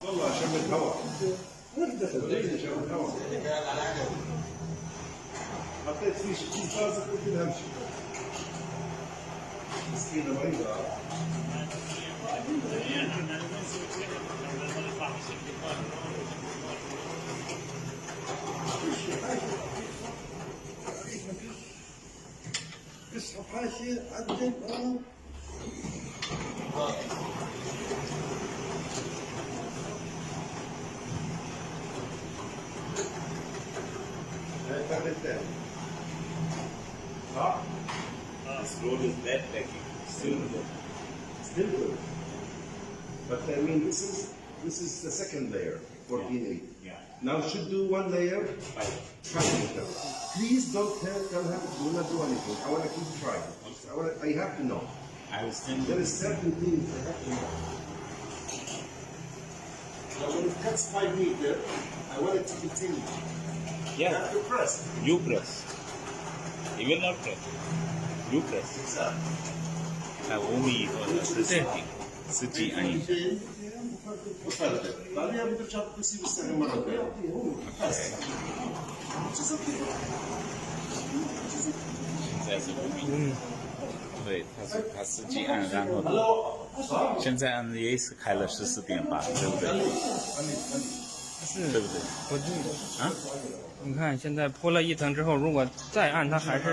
والله شم الهواء صدقني شم الهواء حطيت فيه شيء طازج قلت لها امشي مسكينه مريضه اسحب حاشيه عدل الفرد الثاني صح؟ This road is bad packing. Still good. Still good. But I mean this is the second layer, 14.8. Yeah. Now should do one layer, 5 meters. Please don't tell her do not do anything. I want to keep trying. I have to know. I will send There you. is certain things I have to know. Now when it cuts 5 meters, I want it to continue. You Yeah. have to press. You press. He will not press. You press. Exactly. 看5米以后的是正经，实际按一下。 وفردة. بعدين بترجع بتصير السنة مرة ثانية. بس. 现在是5米。对，它实际按，然后现在按也是开了14.8，对不对？是，对不对？不对啊？你看现在铺了一层之后，如果再按，它还是。